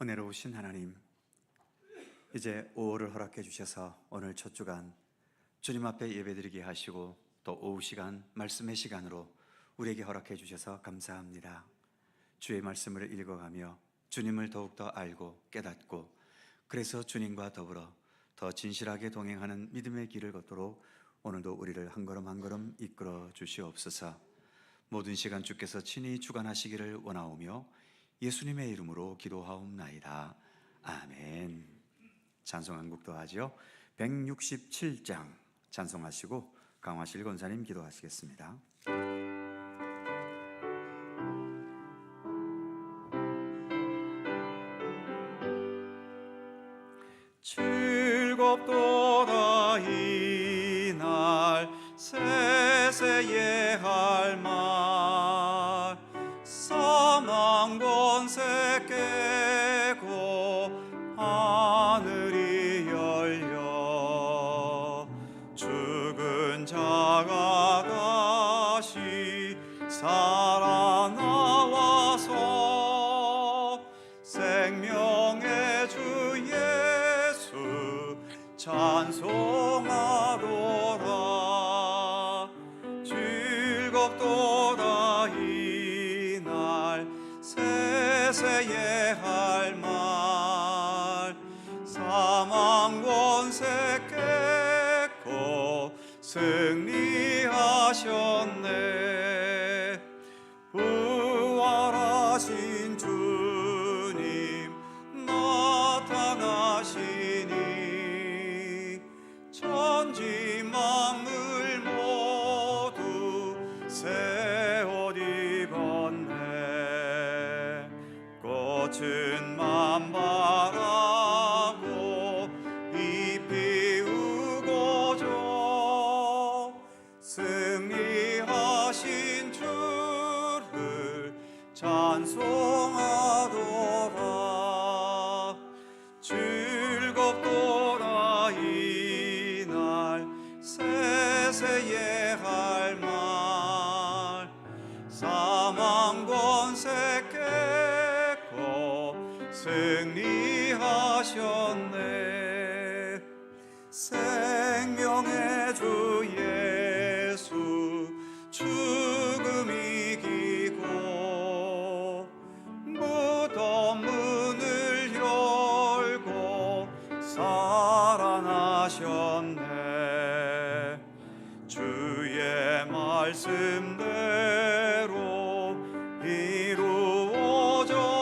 은혜로우신 하나님, 이제 5월을 허락해 주셔서 오늘 첫 주간 주님 앞에 예배드리게 하시고 또 오후 시간 말씀의 시간으로 우리에게 허락해 주셔서 감사합니다. 주의 말씀을 읽어가며 주님을 더욱더 알고 깨닫고 그래서 주님과 더불어 더 진실하게 동행하는 믿음의 길을 걷도록 오늘도 우리를 한 걸음 한 걸음 이끌어 주시옵소서. 모든 시간 주께서 친히 주관하시기를 원하오며 예수님의 이름으로 기도하옵나이다. 아멘. 찬송 한 곡 더 하죠. 167장 찬송하시고 강화실 권사님 기도하시겠습니다. 즐겁도다 이날 세세에 할 말 사망 권세 깨고 하늘이 열려 죽은 자가 다시 살아나와서 생명의 주 예수 찬송하도라. 즐겁도다 이날 세세에 할 말 사망 권세 깼고 승리하셨네. 부활하신 주님 나타나시니 천지 만물 모두 새 옷 입었네. 꽃은 만발하고 잎이 우거져 승리하신 주를 찬송하도라. 즐겁도다 이날 세세에 할 말 사망 권세 깼고 승리하셨네. 생명의 주 예수 죽음 이기고 무덤 문을 열고 살아나셨네. 주의 말씀대로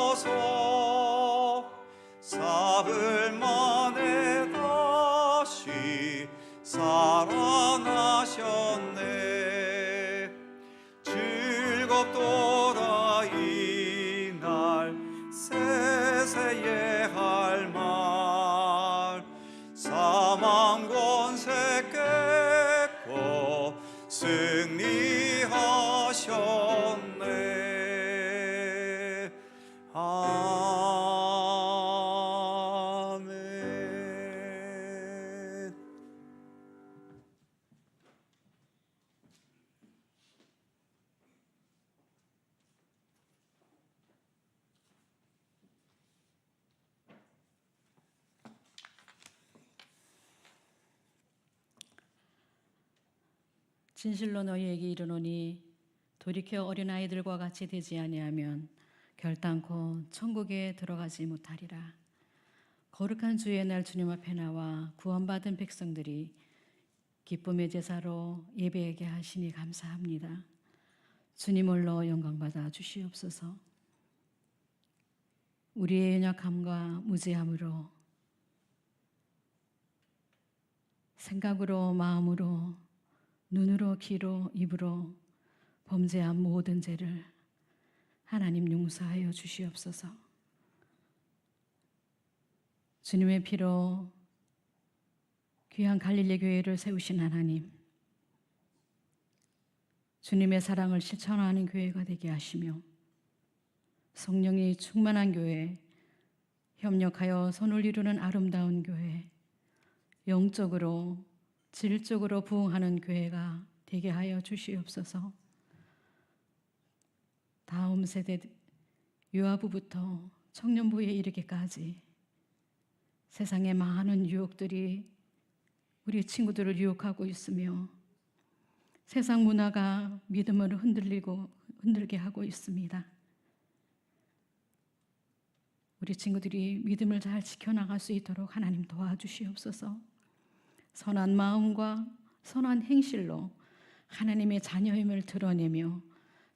이루어져서 사흘 만에 다시 살아나셨네. 즐겁도다 이날 세세에 할 말 사망 권세 깼고 승리하셨네. 아멘. 진실로 너희에게 이르노니 돌이켜 어린아이들과 같이 되지 아니하면 결단코 천국에 들어가지 못하리라. 거룩한 주의 날 주님 앞에 나와 구원받은 백성들이 기쁨의 제사로 예배하게 하시니 감사합니다. 주님 홀로 영광받아 주시옵소서. 우리의 연약함과 무지함으로 생각으로 마음으로 눈으로 귀로 입으로 범죄한 모든 죄를 하나님 용서하여 주시옵소서. 주님의 피로 귀한 갈릴리 교회를 세우신 하나님, 주님의 사랑을 실천하는 교회가 되게 하시며 성령이 충만한 교회, 협력하여 선을 이루는 아름다운 교회, 영적으로 질적으로 부흥하는 교회가 되게 하여 주시옵소서. 다음 세대 유아부부터 청년부에 이르기까지 세상의 많은 유혹들이 우리 친구들을 유혹하고 있으며 세상 문화가 믿음을 흔들게 하고 있습니다. 우리 친구들이 믿음을 잘 지켜나갈 수 있도록 하나님 도와주시옵소서. 선한 마음과 선한 행실로 하나님의 자녀임을 드러내며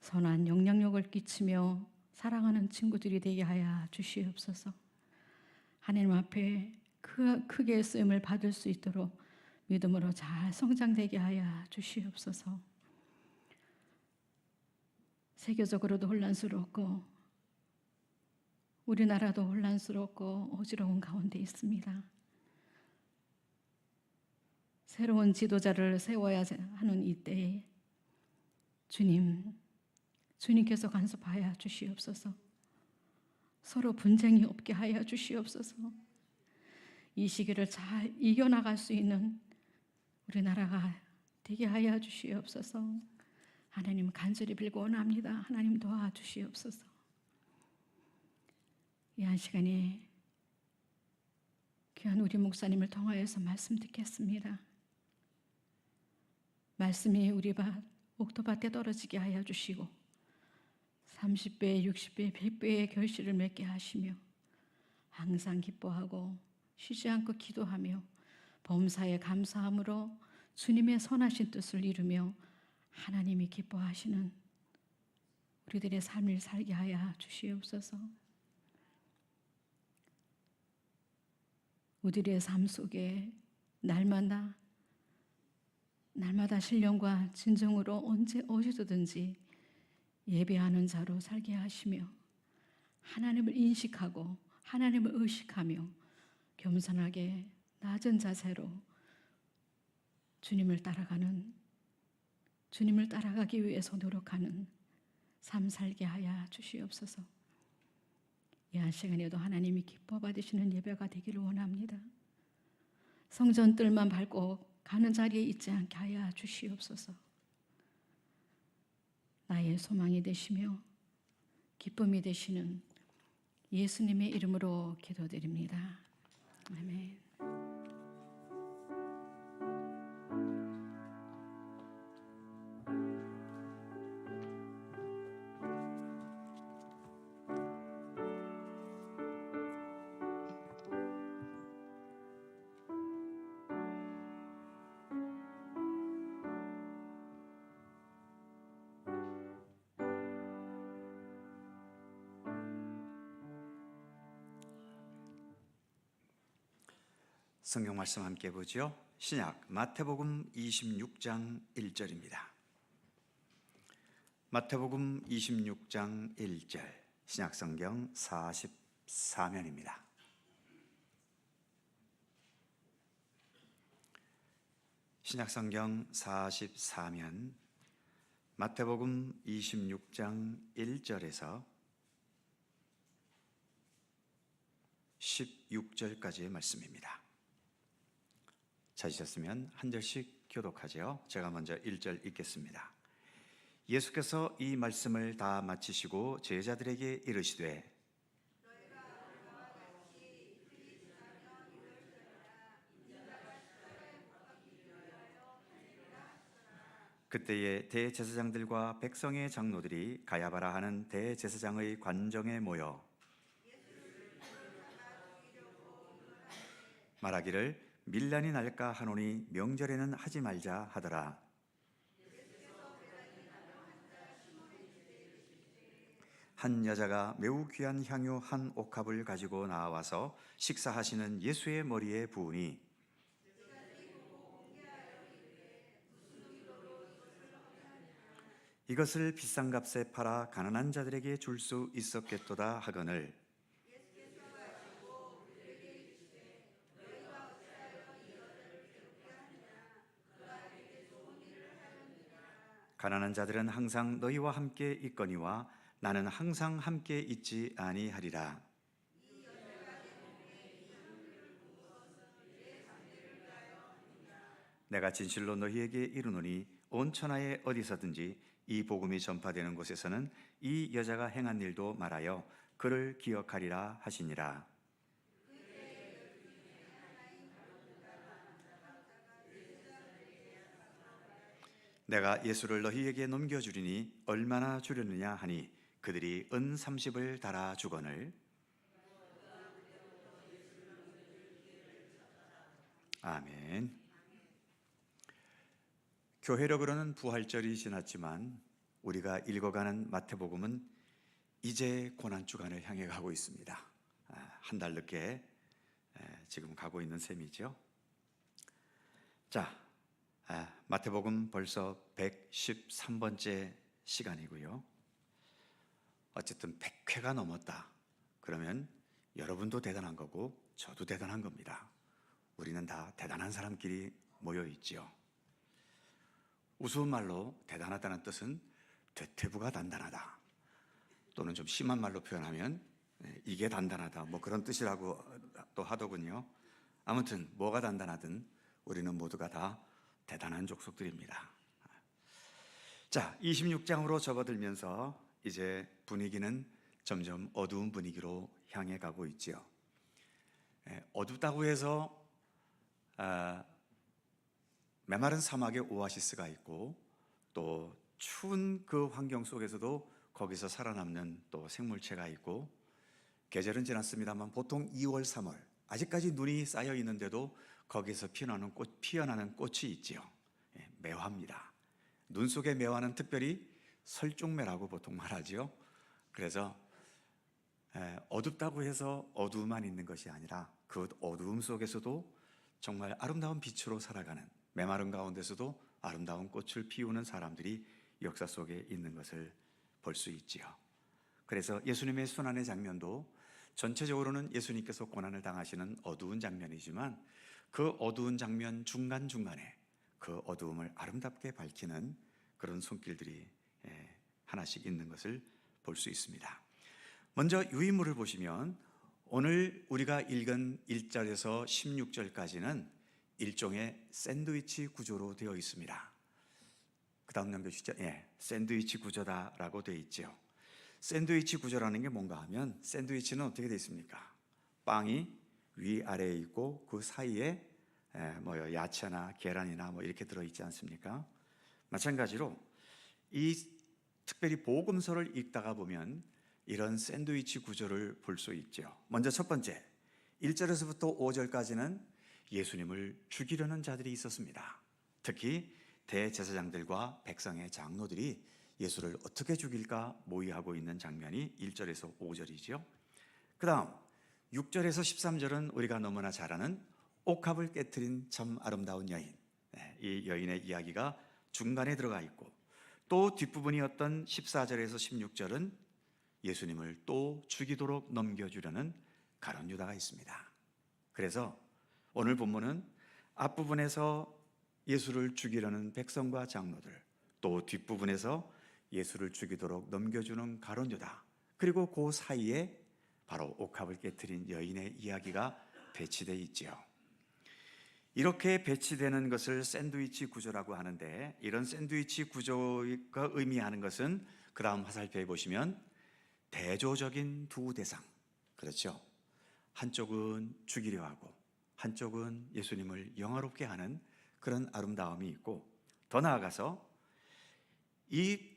선한 영향력을 끼치며 사랑하는 친구들이 되게 하여 주시옵소서. 하나님 앞에 크게 쓰임을 받을 수 있도록 믿음으로 잘 성장되게 하여 주시옵소서. 세계적으로도 혼란스럽고 우리나라도 혼란스럽고 어지러운 가운데 있습니다. 새로운 지도자를 세워야 하는 이때에 주님께서 간섭하여 주시옵소서. 서로 분쟁이 없게 하여 주시옵소서. 이 시기를 잘 이겨나갈 수 있는 우리나라가 되게 하여 주시옵소서. 하나님 간절히 빌고 원합니다. 하나님 도와주시옵소서. 이 한 시간에 귀한 우리 목사님을 통하여서 말씀 듣겠습니다. 말씀이 우리 옥토밭에 떨어지게 하여 주시고 30배, 60배, 100배의 결실을 맺게 하시며 항상 기뻐하고 쉬지 않고 기도하며 범사에 감사함으로 주님의 선하신 뜻을 이루며 하나님이 기뻐하시는 우리들의 삶을 살게 하여 주시옵소서. 우리들의 삶 속에 날마다 신령과 진정으로 언제 어디서든지 예배하는 자로 살게 하시며 하나님을 인식하고 하나님을 의식하며 겸손하게 낮은 자세로 주님을 따라가기 위해서 노력하는 삶 살게 하여 주시옵소서. 이 한 시간에도 하나님이 기뻐 받으시는 예배가 되기를 원합니다. 성전 뜰만 밟고 가는 자리에 있지 않게 하여 주시옵소서. 나의 소망이 되시며 기쁨이 되시는 예수님의 이름으로 기도드립니다. 아멘. 성경 말씀 함께 보죠. 신약 마태복음 26장 1절입니다. 마태복음 26장 1절 신약 성경 44면입니다. 신약 성경 44면 마태복음 26장 1절에서 16절까지의 말씀입니다. 찾으셨으면 한 절씩 교독하죠. 제가 먼저 1절 읽겠습니다. 예수께서 이 말씀을 다 마치시고 제자들에게 이르시되 그때에 대제사장들과 백성의 장로들이 가야바라 하는 대제사장의 관정에 모여 말하기를 밀란이 날까 하노니 명절에는 하지 말자 하더라. 한 여자가 매우 귀한 향유 한 옥합을 가지고 나와서 식사하시는 예수의 머리에 부으니 이것을 비싼 값에 팔아 가난한 자들에게 줄 수 있었겠도다 하거늘 가난한 자들은 항상 너희와 함께 있거니와 나는 항상 함께 있지 아니하리라. 내가 진실로 너희에게 이르노니 온 천하에 어디서든지 이 복음이 전파되는 곳에서는 이 여자가 행한 일도 말하여 그를 기억하리라 하시니라. 내가 예수를 너희에게 넘겨주리니 얼마나 주려느냐 하니 그들이 은 30을 달아 주거늘. 아멘. 교회력으로는 부활절이 지났지만 우리가 읽어가는 마태복음은 이제 고난주간을 향해 가고 있습니다. 한 달 늦게 지금 가고 있는 셈이죠. 자, 마태복음 벌써 113번째 시간이고요. 어쨌든 100회가 넘었다. 그러면 여러분도 대단한 거고 저도 대단한 겁니다. 우리는 다 대단한 사람끼리 모여 있지요. 우스운 말로 대단하다는 뜻은 대퇴부가 단단하다, 또는 좀 심한 말로 표현하면 이게 단단하다, 뭐 그런 뜻이라고 또 하더군요. 아무튼 뭐가 단단하든 우리는 모두가 다 대단한 족속들입니다. 자, 26장으로 접어들면서 이제 분위기는 점점 어두운 분위기로 향해 가고 있지요. 어둡다고 해서 메마른 사막에 오아시스가 있고 또 추운 그 환경 속에서도 거기서 살아남는 또 생물체가 있고, 계절은 지났습니다만 보통 2월, 3월 아직까지 눈이 쌓여 있는데도 거기서 피어나는 꽃이 있지요. 매화입니다. 눈 속의 매화는 특별히 설중매라고 보통 말하지요. 그래서 어둡다고 해서 어두움만 있는 것이 아니라 그 어두움 속에서도 정말 아름다운 빛으로 살아가는, 메마른 가운데서도 아름다운 꽃을 피우는 사람들이 역사 속에 있는 것을 볼 수 있지요. 그래서 예수님의 순환의 장면도 전체적으로는 예수님께서 고난을 당하시는 어두운 장면이지만 그 어두운 장면 중간중간에 그 어두움을 아름답게 밝히는 그런 손길들이 하나씩 있는 것을 볼 수 있습니다. 먼저 유인물을 보시면 오늘 우리가 읽은 1절에서 16절까지는 일종의 샌드위치 구조로 되어 있습니다. 그 다음 넘겨주시죠. 샌드위치 구조다라고 되어 있죠. 샌드위치 구조라는 게 뭔가 하면, 샌드위치는 어떻게 되어 있습니까? 빵이 위아래에 있고 그 사이에 야채나 계란이나 뭐 이렇게 들어있지 않습니까? 마찬가지로 이 특별히 복음서를 읽다가 보면 이런 샌드위치 구조를 볼 수 있죠. 먼저 첫 번째, 1절에서부터 5절까지는 예수님을 죽이려는 자들이 있었습니다. 특히 대제사장들과 백성의 장로들이 예수를 어떻게 죽일까 모의하고 있는 장면이 1절에서 5절이죠. 그 다음 6절에서 13절은 우리가 너무나 잘 아는 옥합을 깨트린 참 아름다운 여인, 이 여인의 이야기가 중간에 들어가 있고, 또 뒷부분이었던 14절에서 16절은 예수님을 또 죽이도록 넘겨주려는 가룟 유다가 있습니다. 그래서 오늘 본문은 앞부분에서 예수를 죽이려는 백성과 장로들, 또 뒷부분에서 예수를 죽이도록 넘겨주는 가룟 유다, 그리고 그 사이에 바로 옥합을 깨트린 여인의 이야기가 배치되어 있지요. 이렇게 배치되는 것을 샌드위치 구조라고 하는데, 이런 샌드위치 구조가 의미하는 것은 그 다음 화살표에 보시면 대조적인 두 대상, 그렇죠? 한쪽은 죽이려 하고 한쪽은 예수님을 영화롭게 하는 그런 아름다움이 있고, 더 나아가서 이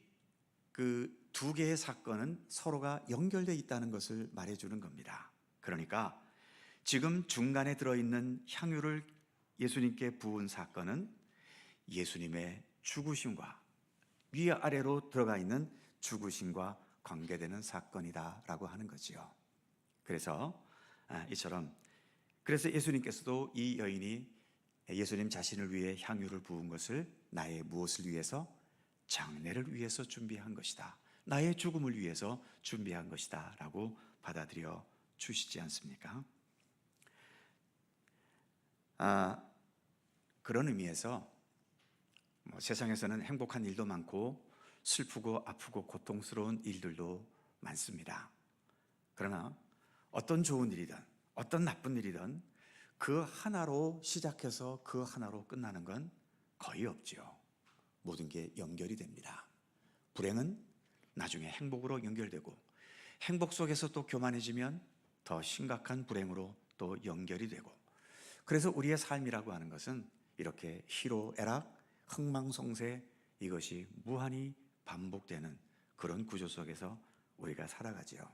두 개의 사건은 서로가 연결되어 있다는 것을 말해주는 겁니다. 그러니까 지금 중간에 들어있는 향유를 예수님께 부은 사건은 예수님의 죽으심과 위아래로 들어가 있는 죽으심과 관계되는 사건이다라고 하는 거지요. 그래서 이처럼 그래서 예수님께서도 이 여인이 예수님 자신을 위해 향유를 부은 것을 나의 무엇을 위해서? 장례를 위해서 준비한 것이다, 나의 죽음을 위해서 준비한 것이다 라고 받아들여 주시지 않습니까? 그런 의미에서 세상에서는 행복한 일도 많고 슬프고 아프고 고통스러운 일들도 많습니다. 그러나 어떤 좋은 일이든 어떤 나쁜 일이든 그 하나로 시작해서 그 하나로 끝나는 건 거의 없지요. 모든 게 연결이 됩니다. 불행은 나중에 행복으로 연결되고, 행복 속에서 또 교만해지면 더 심각한 불행으로 또 연결이 되고, 그래서 우리의 삶이라고 하는 것은 이렇게 희로애락, 흥망성쇠, 이것이 무한히 반복되는 그런 구조 속에서 우리가 살아가지요.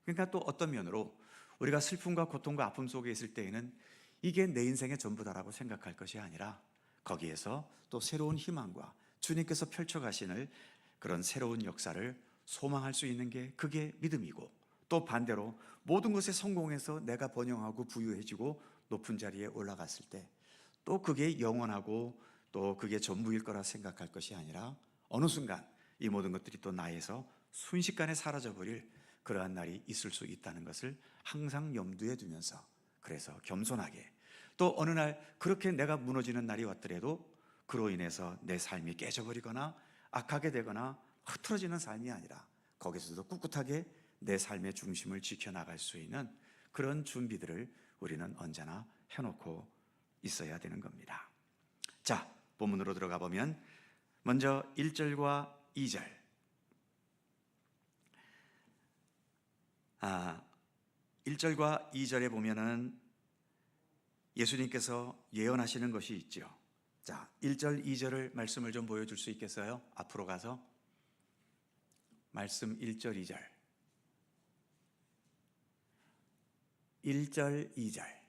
그러니까 또 어떤 면으로 우리가 슬픔과 고통과 아픔 속에 있을 때에는 이게 내 인생의 전부다라고 생각할 것이 아니라 거기에서 또 새로운 희망과 주님께서 펼쳐가시는 그런 새로운 역사를 소망할 수 있는 게 그게 믿음이고, 또 반대로 모든 것에 성공해서 내가 번영하고 부유해지고 높은 자리에 올라갔을 때 또 그게 영원하고 또 그게 전부일 거라 생각할 것이 아니라 어느 순간 이 모든 것들이 또 나에서 순식간에 사라져버릴 그러한 날이 있을 수 있다는 것을 항상 염두에 두면서, 그래서 겸손하게, 또 어느 날 그렇게 내가 무너지는 날이 왔더라도 그로 인해서 내 삶이 깨져버리거나 악하게 되거나 흐트러지는 삶이 아니라 거기서도 꿋꿋하게 내 삶의 중심을 지켜나갈 수 있는 그런 준비들을 우리는 언제나 해놓고 있어야 되는 겁니다. 자, 본문으로 들어가 보면 먼저 1절과 2절. 1절과 2절에 보면은 예수님께서 예언하시는 것이 있죠. 자, 1절, 2절을 말씀을 좀 보여줄 수 있겠어요? 앞으로 가서 말씀 1절, 2절. 1절, 2절.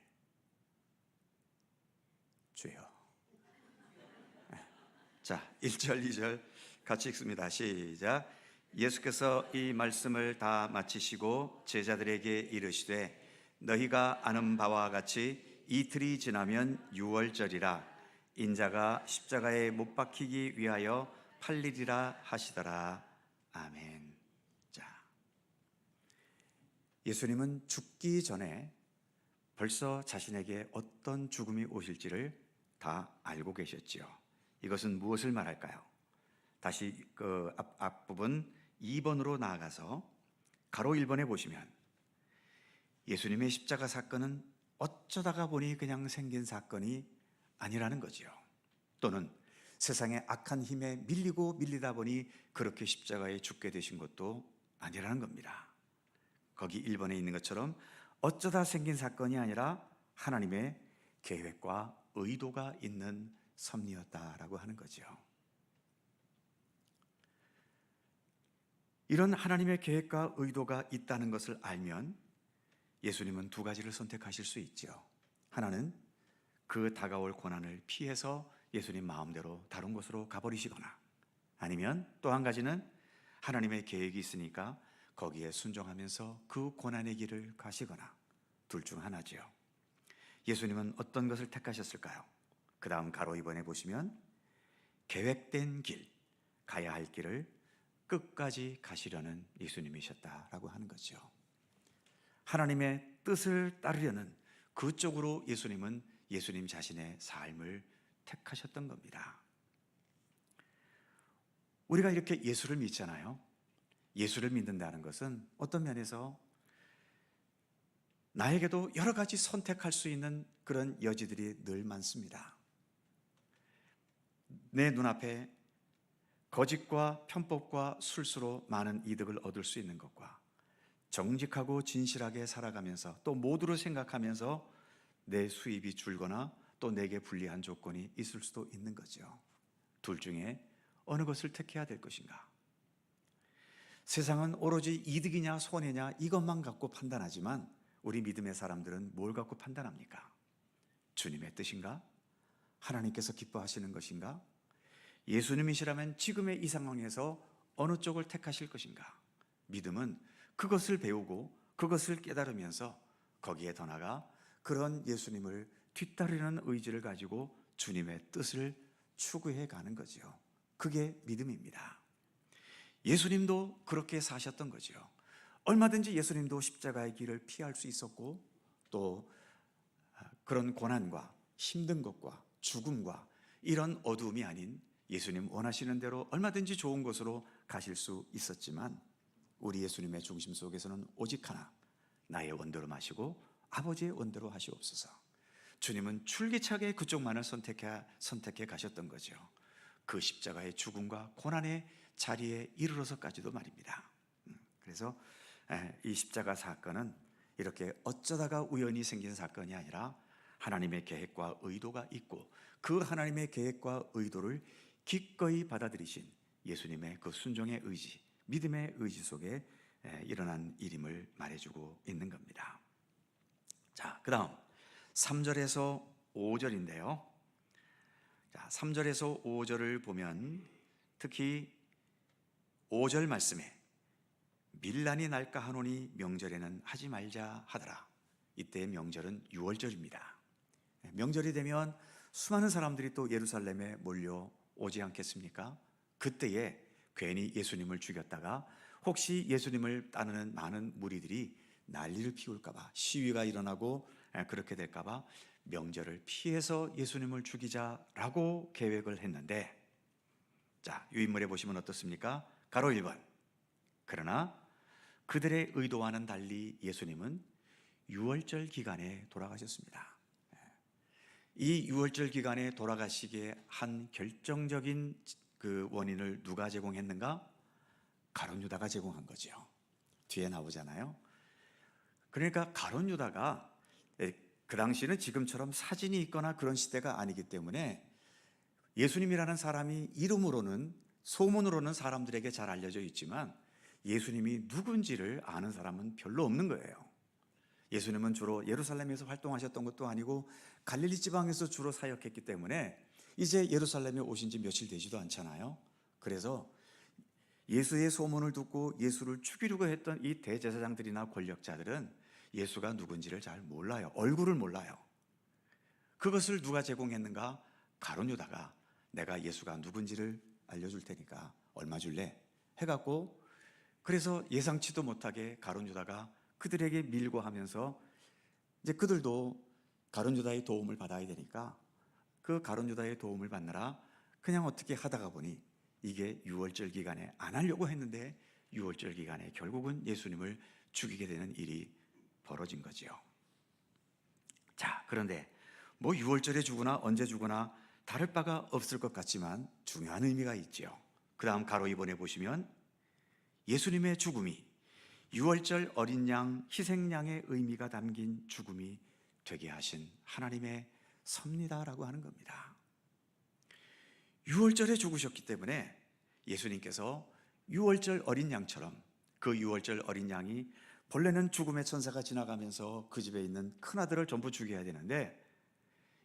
주여. 자, 1절, 2절 같이 읽습니다. 시작. 예수께서 이 말씀을 다 마치시고 제자들에게 이르시되 너희가 아는 바와 같이 이틀이 지나면 유월절이라 인자가 십자가에 못 박히기 위하여 팔리리라 하시더라. 아멘. 자, 예수님은 죽기 전에 벌써 자신에게 어떤 죽음이 오실지를 다 알고 계셨지요. 이것은 무엇을 말할까요? 다시 그 앞부분 2번으로 나아가서 가로 1번에 보시면 예수님의 십자가 사건은 어쩌다가 보니 그냥 생긴 사건이 아니라는 거지요. 또는 세상의 악한 힘에 밀리고 밀리다 보니 그렇게 십자가에 죽게 되신 것도 아니라는 겁니다. 거기 1번에 있는 것처럼 어쩌다 생긴 사건이 아니라 하나님의 계획과 의도가 있는 섭리였다라고 하는 거죠. 이런 하나님의 계획과 의도가 있다는 것을 알면 예수님은 두 가지를 선택하실 수 있죠. 하나는 그 다가올 고난을 피해서 예수님 마음대로 다른 곳으로 가버리시거나, 아니면 또 한 가지는 하나님의 계획이 있으니까 거기에 순종하면서 그 고난의 길을 가시거나, 둘 중 하나지요. 예수님은 어떤 것을 택하셨을까요? 그 다음 가로 2번에 보시면 계획된 길, 가야 할 길을 끝까지 가시려는 예수님이셨다라고 하는 거죠. 하나님의 뜻을 따르려는 그쪽으로 예수님은 예수님 자신의 삶을 택하셨던 겁니다. 우리가 이렇게 예수를 믿잖아요. 예수를 믿는다는 것은 어떤 면에서 나에게도 여러 가지 선택할 수 있는 그런 여지들이 늘 많습니다. 내 눈앞에 거짓과 편법과 술수로 많은 이득을 얻을 수 있는 것과 정직하고 진실하게 살아가면서 또 모두를 생각하면서 내 수입이 줄거나 또 내게 불리한 조건이 있을 수도 있는 거죠. 둘 중에 어느 것을 택해야 될 것인가? 세상은 오로지 이득이냐 손해냐 이것만 갖고 판단하지만 우리 믿음의 사람들은 뭘 갖고 판단합니까? 주님의 뜻인가? 하나님께서 기뻐하시는 것인가? 예수님이시라면 지금의 이 상황에서 어느 쪽을 택하실 것인가? 믿음은 그것을 배우고 그것을 깨달으면서 거기에 더 나아가 그런 예수님을 뒤따르는 의지를 가지고 주님의 뜻을 추구해 가는 거죠. 그게 믿음입니다. 예수님도 그렇게 사셨던 거죠. 얼마든지 예수님도 십자가의 길을 피할 수 있었고 또 그런 고난과 힘든 것과 죽음과 이런 어두움이 아닌 예수님 원하시는 대로 얼마든지 좋은 곳으로 가실 수 있었지만 우리 예수님의 중심 속에서는 오직 하나, 나의 원대로 마시고 아버지의 원대로 하시옵소서. 주님은 줄기차게 그쪽만을 선택해 가셨던 거죠. 그 십자가의 죽음과 고난의 자리에 이르러서까지도 말입니다. 그래서 이 십자가 사건은 이렇게 어쩌다가 우연히 생긴 사건이 아니라 하나님의 계획과 의도가 있고 그 하나님의 계획과 의도를 기꺼이 받아들이신 예수님의 그 순종의 의지, 믿음의 의지 속에 일어난 일임을 말해주고 있는 겁니다. 자, 그 다음 3절에서 5절인데요. 자, 3절에서 5절을 보면 특히 5절 말씀에 밀란이 날까 하노니 명절에는 하지 말자 하더라. 이때의 명절은 유월절입니다. 명절이 되면 수많은 사람들이 또 예루살렘에 몰려오지 않겠습니까? 그때에 괜히 예수님을 죽였다가 혹시 예수님을 따르는 많은 무리들이 난리를 피울까 봐, 시위가 일어나고 그렇게 될까 봐 명절을 피해서 예수님을 죽이자라고 계획을 했는데, 자, 유인물에 보시면 어떻습니까? 가로 1번. 그러나 그들의 의도와는 달리 예수님은 유월절 기간에 돌아가셨습니다. 이 유월절 기간에 돌아가시기에 한 결정적인 그 원인을 누가 제공했는가? 가룟 유다가 제공한 거죠. 뒤에 나오잖아요. 그러니까 가룟 유다가 그 당시는 지금처럼 사진이 있거나 그런 시대가 아니기 때문에 예수님이라는 사람이 이름으로는, 소문으로는 사람들에게 잘 알려져 있지만 예수님이 누군지를 아는 사람은 별로 없는 거예요. 예수님은 주로 예루살렘에서 활동하셨던 것도 아니고 갈릴리 지방에서 주로 사역했기 때문에 이제 예루살렘에 오신 지 며칠 되지도 않잖아요. 그래서 예수의 소문을 듣고 예수를 죽이려고 했던 이 대제사장들이나 권력자들은 예수가 누군지를 잘 몰라요. 얼굴을 몰라요. 그것을 누가 제공했는가? 가룟 유다가 내가 예수가 누군지를 알려줄 테니까 얼마 줄래? 해갖고, 그래서 예상치도 못하게 가룟 유다가 그들에게 밀고 하면서 이제 그들도 가룟 유다의 도움을 받아야 되니까 그 가룟 유다의 도움을 받느라 그냥 어떻게 하다가 보니 이게 유월절 기간에 안 하려고 했는데 유월절 기간에 결국은 예수님을 죽이게 되는 일이 벌어진 거지요. 자, 그런데 뭐 유월절에 죽으나 언제 죽으나 다를 바가 없을 것 같지만 중요한 의미가 있죠. 그 다음 가로 2번에 보시면 예수님의 죽음이 유월절 어린 양, 희생양의 의미가 담긴 죽음이 되게 하신 하나님의 섭니다라고 하는 겁니다. 유월절에 죽으셨기 때문에 예수님께서 유월절 어린 양처럼, 그 유월절 어린 양이 본래는 죽음의 천사가 지나가면서 그 집에 있는 큰아들을 전부 죽여야 되는데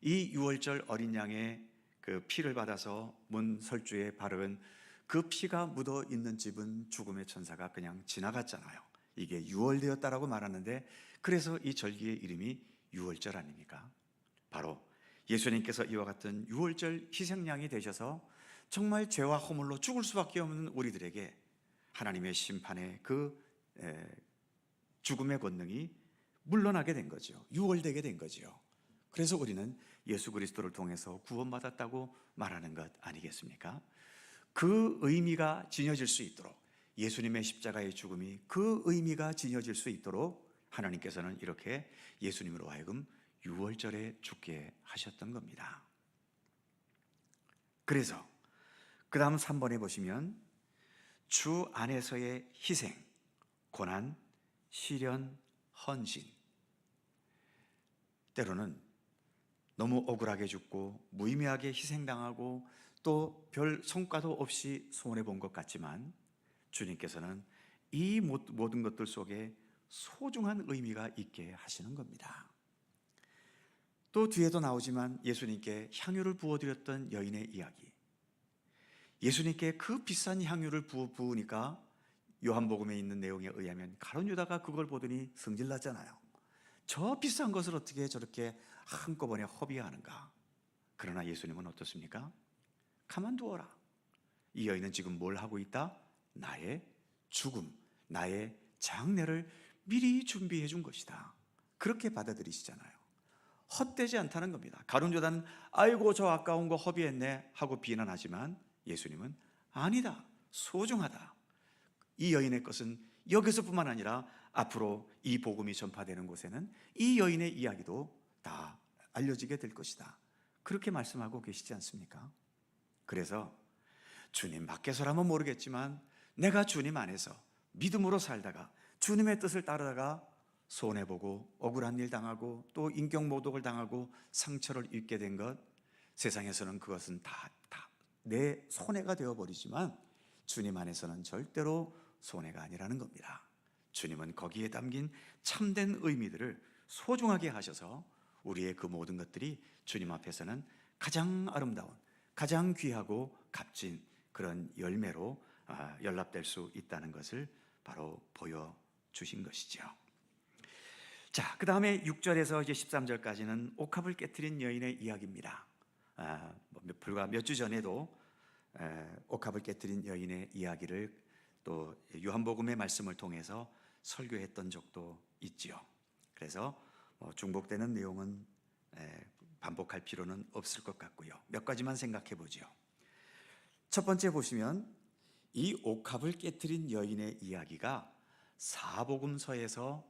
이 유월절 어린 양의 그 피를 받아서 문 설주에 바른 그 피가 묻어 있는 집은 죽음의 천사가 그냥 지나갔잖아요. 이게 유월되었다라고 말하는데 그래서 이 절기의 이름이 유월절 아닙니까? 바로 예수님께서 이와 같은 유월절 희생양이 되셔서 정말 죄와 허물로 죽을 수밖에 없는 우리들에게 하나님의 심판의 그 죽음의 권능이 물러나게 된 거죠. 유월되게 된 거죠. 그래서 우리는 예수 그리스도를 통해서 구원받았다고 말하는 것 아니겠습니까? 그 의미가 지녀질 수 있도록, 예수님의 십자가의 죽음이 그 의미가 지녀질 수 있도록 하나님께서는 이렇게 예수님으로 하여금 유월절에 죽게 하셨던 겁니다. 그래서 그 다음 3번에 보시면 주 안에서의 희생, 고난, 시련, 헌신. 때로는 너무 억울하게 죽고 무의미하게 희생당하고 또 별 성과도 없이 손해본 것 같지만 주님께서는 이 모든 것들 속에 소중한 의미가 있게 하시는 겁니다. 또 뒤에도 나오지만 예수님께 향유를 부어드렸던 여인의 이야기, 예수님께 그 비싼 향유를 부으니까 요한복음에 있는 내용에 의하면 가룟 유다가 그걸 보더니 성질났잖아요. 저 비싼 것을 어떻게 저렇게 한꺼번에 허비하는가? 그러나 예수님은 어떻습니까? 가만두어라. 이 여인은 지금 뭘 하고 있다? 나의 죽음, 나의 장례를 미리 준비해 준 것이다. 그렇게 받아들이시잖아요. 헛되지 않다는 겁니다. 가룟 유다는 아이고 저 아까운 거 허비했네 하고 비난하지만 예수님은 아니다, 소중하다. 이 여인의 것은 여기서뿐만 아니라 앞으로 이 복음이 전파되는 곳에는 이 여인의 이야기도 다 알려지게 될 것이다. 그렇게 말씀하고 계시지 않습니까? 그래서 주님 밖에서라면 모르겠지만 내가 주님 안에서 믿음으로 살다가 주님의 뜻을 따르다가 손해보고 억울한 일 당하고 또 인격모독을 당하고 상처를 입게 된 것, 세상에서는 그것은 다 내 손해가 되어버리지만 주님 안에서는 절대로 손해가 아니라는 겁니다. 주님은 거기에 담긴 참된 의미들을 소중하게 하셔서 우리의 그 모든 것들이 주님 앞에서는 가장 아름다운, 가장 귀하고 값진 그런 열매로 연락될 수 있다는 것을 바로 보여주신 것이죠. 자, 그 다음에 6절에서 이제 13절까지는 옥합을 깨트린 여인의 이야기입니다. 불과 몇 주 전에도 옥합을 깨트린 여인의 이야기를 또 요한복음의 말씀을 통해서 설교했던 적도 있지요. 그래서 중복되는 내용은 반복할 필요는 없을 것 같고요. 몇 가지만 생각해 보죠. 첫 번째 보시면 이 옥합을 깨트린 여인의 이야기가 사복음서에서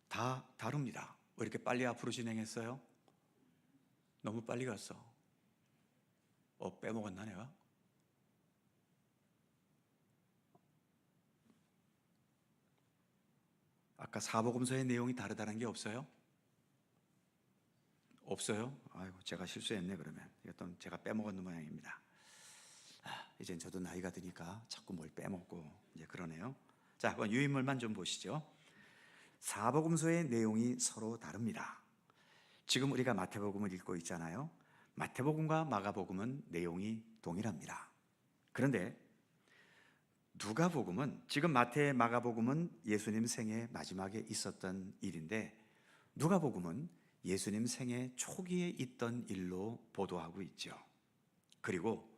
다 다룹니다. 왜 이렇게 빨리 앞으로 진행했어요? 너무 빨리 갔어. 빼먹었나 내가? 아까 사복음서의 내용이 다르다는 게 없어요? 없어요? 아이고, 제가 실수했네. 그러면 이것도 제가 빼먹었는 모양입니다. 이젠 저도 나이가 드니까 자꾸 뭘 빼먹고 이제 그러네요. 자, 그럼 유인물만 좀 보시죠. 사복음서의 내용이 서로 다릅니다. 지금 우리가 마태복음을 읽고 있잖아요. 마태복음과 마가복음은 내용이 동일합니다. 그런데 누가복음은, 지금 마태, 마가복음은 예수님 생애 마지막에 있었던 일인데 누가복음은 예수님 생애 초기에 있던 일로 보도하고 있죠. 그리고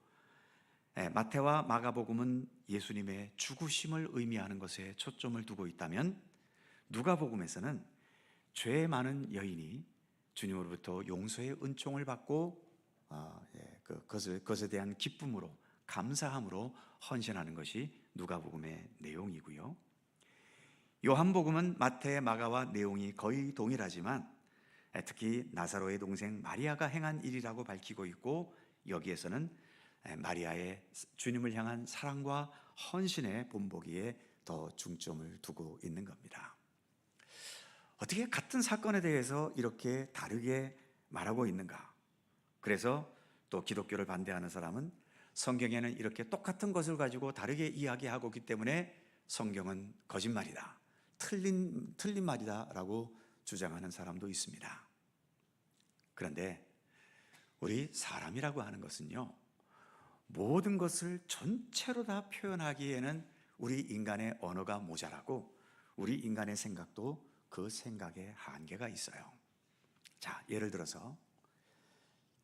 마태와 마가복음은 예수님의 죽으심을 의미하는 것에 초점을 두고 있다면 누가복음에서는 죄 많은 여인이 주님으로부터 용서의 은총을 받고 그것에 대한 기쁨으로, 감사함으로 헌신하는 것이 누가복음의 내용이고요. 요한복음은 마태, 마가와 내용이 거의 동일하지만 특히 나사로의 동생 마리아가 행한 일이라고 밝히고 있고, 여기에서는 마리아의 주님을 향한 사랑과 헌신의 본보기에 더 중점을 두고 있는 겁니다. 어떻게 같은 사건에 대해서 이렇게 다르게 말하고 있는가? 그래서 또 기독교를 반대하는 사람은 성경에는 이렇게 똑같은 것을 가지고 다르게 이야기하고 있기 때문에 성경은 거짓말이다, 틀린 말이다 라고 주장하는 사람도 있습니다. 그런데 우리 사람이라고 하는 것은요, 모든 것을 전체로 다 표현하기에는 우리 인간의 언어가 모자라고 우리 인간의 생각도 그 생각에 한계가 있어요. 자, 예를 들어서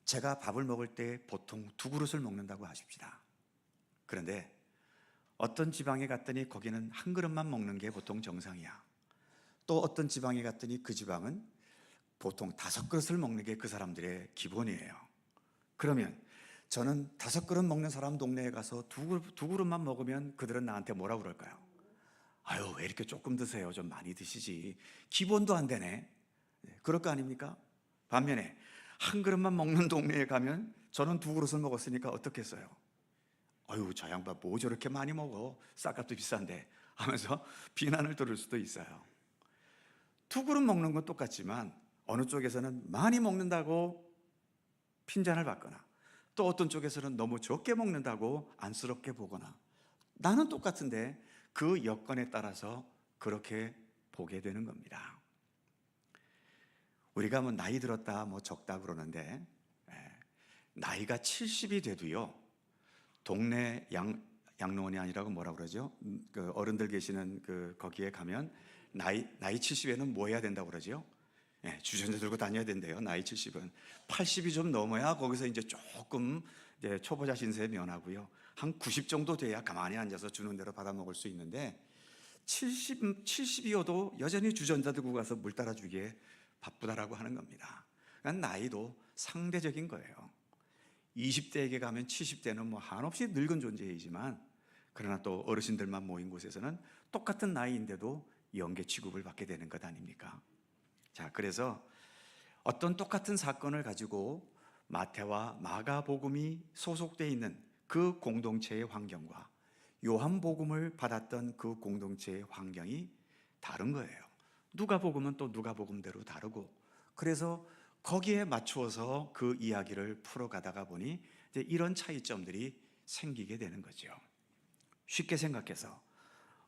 제가 밥을 먹을 때 보통 2그릇을 먹는다고 하십시다. 그런데 어떤 지방에 갔더니 거기는 1그릇만 먹는 게 보통 정상이야. 또 어떤 지방에 갔더니 그 지방은 보통 5그릇을 먹는 게 그 사람들의 기본이에요. 그러면 저는 5그릇 먹는 사람 동네에 가서 2그릇만 먹으면 그들은 나한테 뭐라 그럴까요? 아유, 왜 이렇게 조금 드세요? 좀 많이 드시지. 기본도 안 되네. 그럴 거 아닙니까? 반면에 1그릇만 먹는 동네에 가면 저는 2그릇을 먹었으니까 어떻겠어요? 아유, 저 양반 뭐 저렇게 많이 먹어? 쌀값도 비싼데 하면서 비난을 들을 수도 있어요. 2그릇 먹는 건 똑같지만 어느 쪽에서는 많이 먹는다고 핀잔을 받거나 또 어떤 쪽에서는 너무 적게 먹는다고 안쓰럽게 보거나, 나는 똑같은데 그 여건에 따라서 그렇게 보게 되는 겁니다. 우리가 뭐 나이 들었다 뭐 적다 그러는데 나이가 70이 돼도요, 동네 양로원이 아니라고 뭐라 그러죠? 그 어른들 계시는 거기에 가면 나이 70에는 뭐 해야 된다고 그러죠? 주전자 들고 다녀야 된대요. 나이 70은 80이 좀 넘어야 거기서 이제 조금 이제 초보자 신세에 면하고요. 한 90 정도 돼야 가만히 앉아서 주는 대로 받아 먹을 수 있는데 70이어도 여전히 주전자 들고 가서 물 따라주기에 바쁘다라고 하는 겁니다. 그러니까 나이도 상대적인 거예요. 20대에게 가면 70대는 뭐 한없이 늙은 존재이지만, 그러나 또 어르신들만 모인 곳에서는 똑같은 나이인데도 연계 취급을 받게 되는 것 아닙니까? 자, 그래서 어떤 똑같은 사건을 가지고 마태와 마가복음이 소속되어 있는 그 공동체의 환경과 요한복음을 받았던 그 공동체의 환경이 다른 거예요. 누가복음은 또 누가복음대로 다르고, 그래서 거기에 맞추어서 그 이야기를 풀어가다가 보니 이제 이런 차이점들이 생기게 되는 거죠. 쉽게 생각해서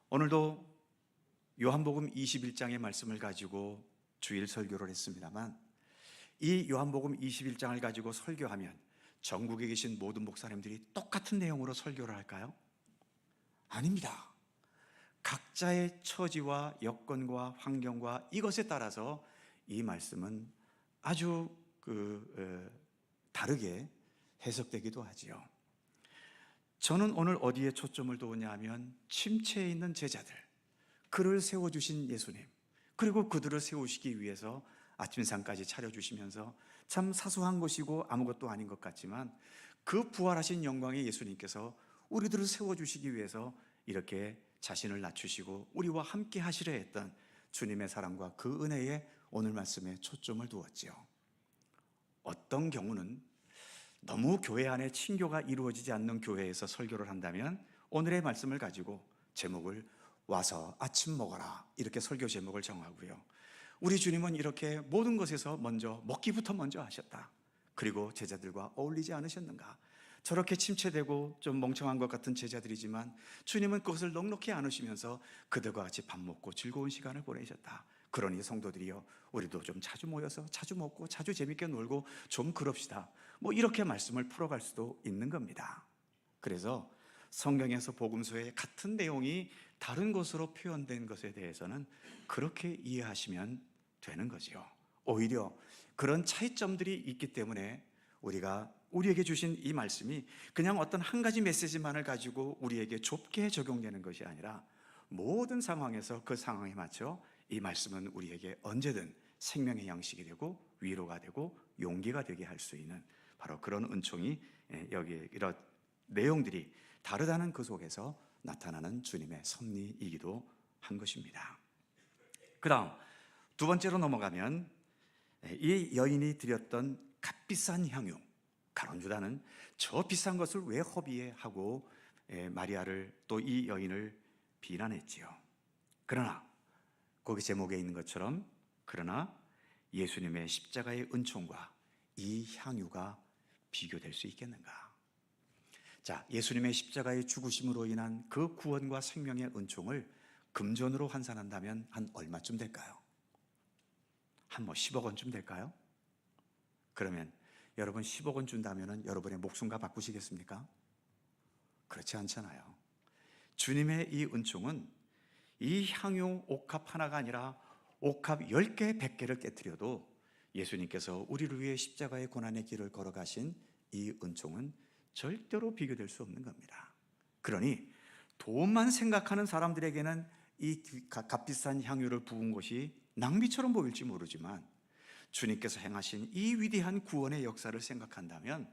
오늘도 요한복음 21장의 말씀을 가지고 주일 설교를 했습니다만, 이 요한복음 21장을 가지고 설교하면 전국에 계신 모든 목사님들이 똑같은 내용으로 설교를 할까요? 아닙니다. 각자의 처지와 여건과 환경과 이것에 따라서 이 말씀은 아주 다르게 해석되기도 하지요. 저는 오늘 어디에 초점을 두었냐 하면 침체에 있는 제자들, 그를 세워주신 예수님, 그리고 그들을 세우시기 위해서 아침상까지 차려주시면서 참 사소한 것이고 아무것도 아닌 것 같지만 그 부활하신 영광의 예수님께서 우리들을 세워주시기 위해서 이렇게 자신을 낮추시고 우리와 함께 하시려 했던 주님의 사랑과 그 은혜에 오늘 말씀에 초점을 두었지요. 어떤 경우는 너무 교회 안에 친교가 이루어지지 않는 교회에서 설교를 한다면 오늘의 말씀을 가지고 제목을 와서 아침 먹어라 이렇게 설교 제목을 정하고요. 우리 주님은 이렇게 모든 것에서 먼저 먹기부터 먼저 하셨다. 그리고 제자들과 어울리지 않으셨는가? 저렇게 침체되고 좀 멍청한 것 같은 제자들이지만 주님은 그것을 넉넉히 안으시면서 그들과 같이 밥 먹고 즐거운 시간을 보내셨다. 그러니 성도들이여, 우리도 좀 자주 모여서 자주 먹고 자주 재밌게 놀고 좀 그럽시다. 뭐 이렇게 말씀을 풀어갈 수도 있는 겁니다. 그래서 성경에서 복음서에 같은 내용이 다른 것으로 표현된 것에 대해서는 그렇게 이해하시면 되는 거지요. 오히려 그런 차이점들이 있기 때문에 우리에게 주신 이 말씀이 그냥 어떤 한 가지 메시지만을 가지고 우리에게 좁게 적용되는 것이 아니라 모든 상황에서 그 상황에 맞춰 이 말씀은 우리에게 언제든 생명의 양식이 되고 위로가 되고 용기가 되게 할 수 있는 바로 그런 은총이 여기에 이런 내용들이 다르다는 그 속에서 나타나는 주님의 섭리이기도 한 것입니다. 그 다음 두 번째로 넘어가면 이 여인이 드렸던 값비싼 향유, 가룟 유다는 저 비싼 것을 왜 허비해 하고 마리아를 또 이 여인을 비난했지요. 그러나 거기 제목에 있는 것처럼 그러나 예수님의 십자가의 은총과 이 향유가 비교될 수 있겠는가? 자, 예수님의 십자가의 죽으심으로 인한 그 구원과 생명의 은총을 금전으로 환산한다면 한 얼마쯤 될까요? 한 10억 원쯤 될까요? 그러면 여러분 10억 원 준다면 여러분의 목숨과 바꾸시겠습니까? 그렇지 않잖아요. 주님의 이 은총은 이 향유 옥합 하나가 아니라 옥합 10개, 100개를 깨뜨려도 예수님께서 우리를 위해 십자가의 고난의 길을 걸어가신 이 은총은 절대로 비교될 수 없는 겁니다. 그러니 돈만 생각하는 사람들에게는 이 값비싼 향유를 부은 것이 낭비처럼 보일지 모르지만 주님께서 행하신 이 위대한 구원의 역사를 생각한다면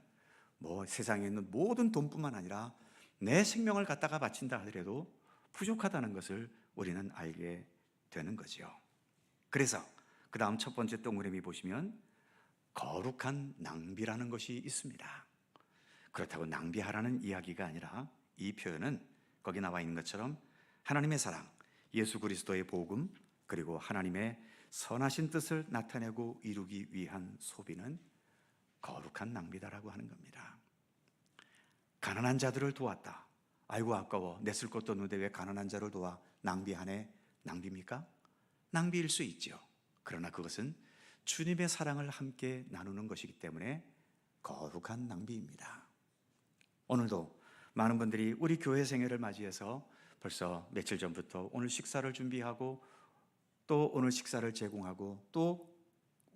세상에 있는 모든 돈뿐만 아니라 내 생명을 갖다가 바친다 하더라도 부족하다는 것을 우리는 알게 되는 거지요. 그래서 그 다음 첫 번째 동그라미 보시면 거룩한 낭비라는 것이 있습니다. 그렇다고 낭비하라는 이야기가 아니라 이 표현은 거기 나와 있는 것처럼 하나님의 사랑, 예수 그리스도의 복음, 그리고 하나님의 선하신 뜻을 나타내고 이루기 위한 소비는 거룩한 낭비다라고 하는 겁니다. 가난한 자들을 도왔다. 아이고 아까워, 내 쓸 것도 없는데 왜 가난한 자를 도와? 낭비하네. 낭비입니까? 낭비일 수 있죠. 그러나 그것은 주님의 사랑을 함께 나누는 것이기 때문에 거룩한 낭비입니다. 오늘도 많은 분들이 우리 교회 생애를 맞이해서 벌써 며칠 전부터 오늘 식사를 준비하고 또 오늘 식사를 제공하고 또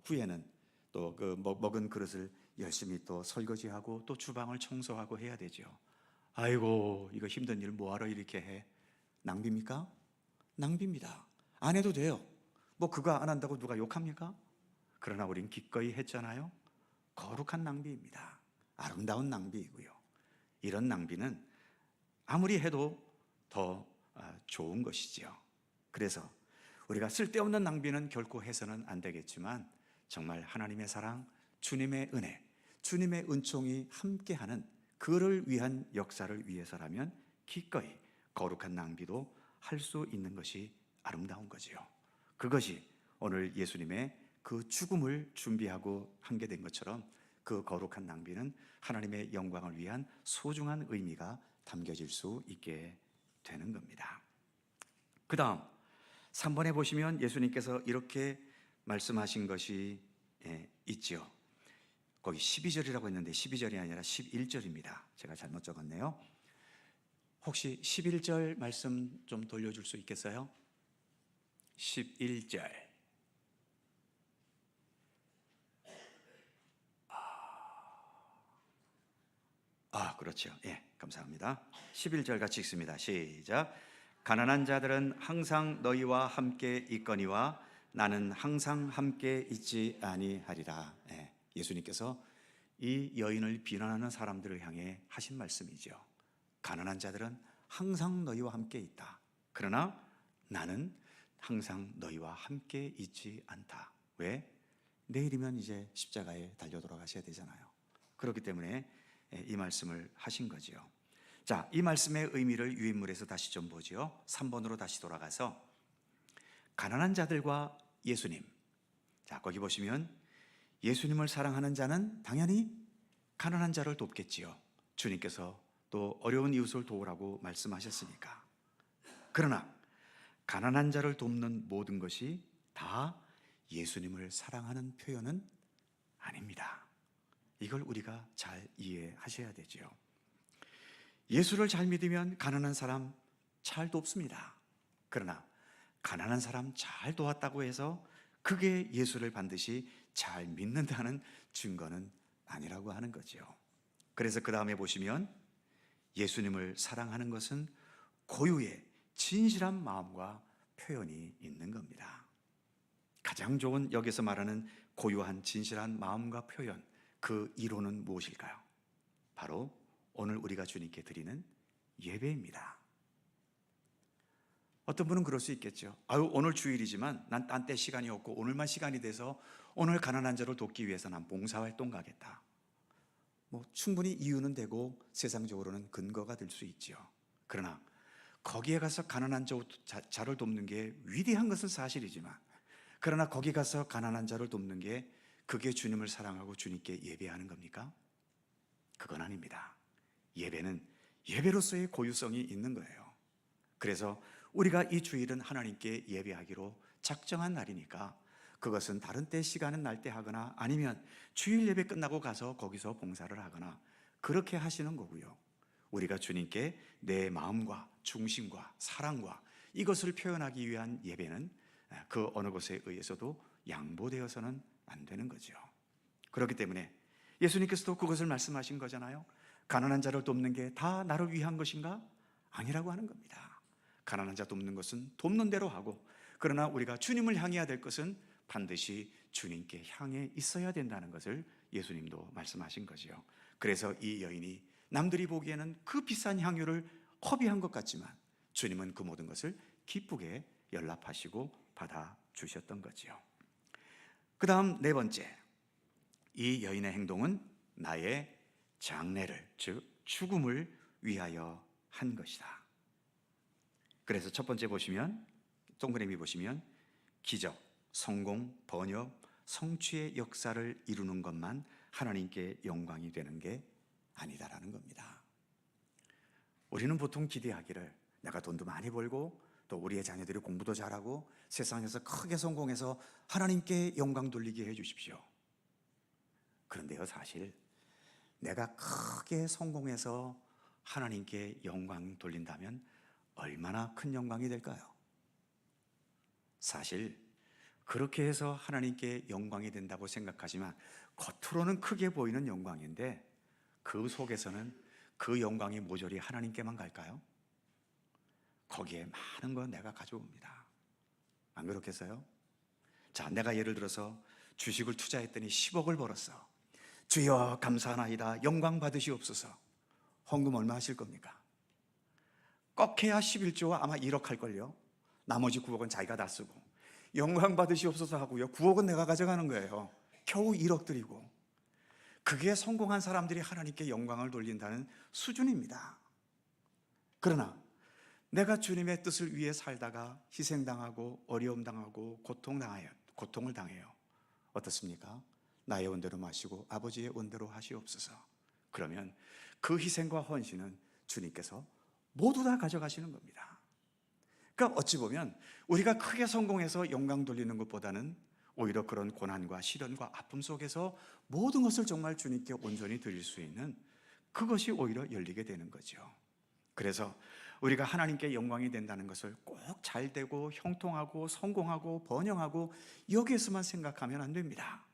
후에는 또 그 먹은 그릇을 열심히 또 설거지하고 또 주방을 청소하고 해야 되죠. 아이고, 이거 힘든 일 뭐하러 이렇게 해? 낭비입니까? 낭비입니다. 안 해도 돼요. 그거 안 한다고 누가 욕합니까? 그러나 우린 기꺼이 했잖아요. 거룩한 낭비입니다. 아름다운 낭비이고요. 이런 낭비는 아무리 해도 더 좋은 것이지요. 그래서 우리가 쓸데없는 낭비는 결코 해서는 안 되겠지만 정말 하나님의 사랑, 주님의 은혜, 주님의 은총이 함께하는 그를 위한 역사를 위해서라면 기꺼이 거룩한 낭비도 할 수 있는 것이 아름다운 거지요. 그것이 오늘 예수님의 그 죽음을 준비하고 하게 된 것처럼 그 거룩한 낭비는 하나님의 영광을 위한 소중한 의미가 담겨질 수 있게 되는 겁니다. 그 다음 3번에 보시면 예수님께서 이렇게 말씀하신 것이 있지요. 거기 12절이라고 했는데 12절이 아니라 11절입니다. 제가 잘못 적었네요. 혹시 11절 말씀 좀 돌려줄 수 있겠어요? 11절. 그렇죠. 예, 감사합니다. 11절 같이 읽습니다. 시작. 가난한 자들은 항상 너희와 함께 있거니와 나는 항상 함께 있지 아니하리라. 예, 예수님께서 이 여인을 비난하는 사람들을 향해 하신 말씀이죠. 가난한 자들은 항상 너희와 함께 있다. 그러나 나는 항상 너희와 함께 있지 않다. 왜? 내일이면 이제 십자가에 달려 돌아가셔야 되잖아요. 그렇기 때문에 이 말씀을 하신 거지요. 자, 이 말씀의 의미를 유인물에서 다시 좀 보죠. 3번으로 다시 돌아가서 가난한 자들과 예수님. 자, 거기 보시면 예수님을 사랑하는 자는 당연히 가난한 자를 돕겠지요. 주님께서 또 어려운 이웃을 도우라고 말씀하셨으니까. 그러나 가난한 자를 돕는 모든 것이 다 예수님을 사랑하는 표현은 아닙니다. 이걸 우리가 잘 이해하셔야 되죠. 예수를 잘 믿으면 가난한 사람 잘 돕습니다. 그러나 가난한 사람 잘 도왔다고 해서 그게 예수를 반드시 잘 믿는다는 증거는 아니라고 하는 거죠. 그래서 그 다음에 보시면 예수님을 사랑하는 것은 고유의 진실한 마음과 표현이 있는 겁니다. 가장 좋은 여기서 말하는 고유한 진실한 마음과 표현, 그 이론은 무엇일까요? 바로 오늘 우리가 주님께 드리는 예배입니다. 어떤 분은 그럴 수 있겠죠. 오늘 주일이지만 난 딴 때 시간이 없고 오늘만 시간이 돼서 오늘 가난한 자를 돕기 위해서 난 봉사활동 가겠다. 충분히 이유는 되고 세상적으로는 근거가 될 수 있죠. 그러나 거기에 가서 가난한 자를 돕는 게 위대한 것은 사실이지만, 그러나 거기 가서 가난한 자를 돕는 게 그게 주님을 사랑하고 주님께 예배하는 겁니까? 그건 아닙니다. 예배는 예배로서의 고유성이 있는 거예요. 그래서 우리가 이 주일은 하나님께 예배하기로 작정한 날이니까 그것은 다른 때 시간은 날 때 하거나 아니면 주일 예배 끝나고 가서 거기서 봉사를 하거나 그렇게 하시는 거고요. 우리가 주님께 내 마음과 중심과 사랑과 이것을 표현하기 위한 예배는 그 어느 것에 의해서도 양보되어서는 안 되는 거죠. 그렇기 때문에 예수님께서도 그것을 말씀하신 거잖아요. 가난한 자를 돕는 게 다 나를 위한 것인가? 아니라고 하는 겁니다. 가난한 자 돕는 것은 돕는 대로 하고, 그러나 우리가 주님을 향해야 될 것은 반드시 주님께 향해 있어야 된다는 것을 예수님도 말씀하신 거지요. 그래서 이 여인이 남들이 보기에는 그 비싼 향유를 허비한 것 같지만 주님은 그 모든 것을 기쁘게 연락하시고 받아주셨던 거지요. 그 다음 네 번째, 이 여인의 행동은 나의 장래를, 즉 죽음을 위하여 한 것이다. 그래서 첫 번째 보시면, 동그라미 보시면 기적, 성공, 번역, 성취의 역사를 이루는 것만 하나님께 영광이 되는 게 아니다라는 겁니다. 우리는 보통 기대하기를 내가 돈도 많이 벌고 또 우리의 자녀들이 공부도 잘하고 세상에서 크게 성공해서 하나님께 영광 돌리게 해 주십시오. 그런데요, 사실 내가 크게 성공해서 하나님께 영광 돌린다면 얼마나 큰 영광이 될까요? 사실 그렇게 해서 하나님께 영광이 된다고 생각하지만 겉으로는 크게 보이는 영광인데 그 속에서는 그 영광이 모조리 하나님께만 갈까요? 거기에 많은 건 내가 가져옵니다. 안 그렇겠어요? 자, 내가 예를 들어서 주식을 투자했더니 10억을 벌었어. 주여 감사하나이다, 영광 받으시옵소서. 헌금 얼마 하실 겁니까? 꼭 해야 11조 아마 1억 할걸요. 나머지 9억은 자기가 다 쓰고 영광 받으시옵소서 하고요, 9억은 내가 가져가는 거예요. 겨우 1억 드리고. 그게 성공한 사람들이 하나님께 영광을 돌린다는 수준입니다. 그러나 내가 주님의 뜻을 위해 살다가 희생당하고 어려움 당하고 고통을 당해요. 어떻습니까? 나의 원대로 마시고 아버지의 원대로 하시옵소서. 그러면 그 희생과 헌신은 주님께서 모두 다 가져가시는 겁니다. 그러니까 어찌 보면 우리가 크게 성공해서 영광 돌리는 것보다는 오히려 그런 고난과 시련과 아픔 속에서 모든 것을 정말 주님께 온전히 드릴 수 있는 그것이 오히려 열리게 되는 거죠. 그래서 우리가 하나님께 영광이 된다는 것을 꼭 잘되고 형통하고 성공하고 번영하고 여기에서만 생각하면 안 됩니다.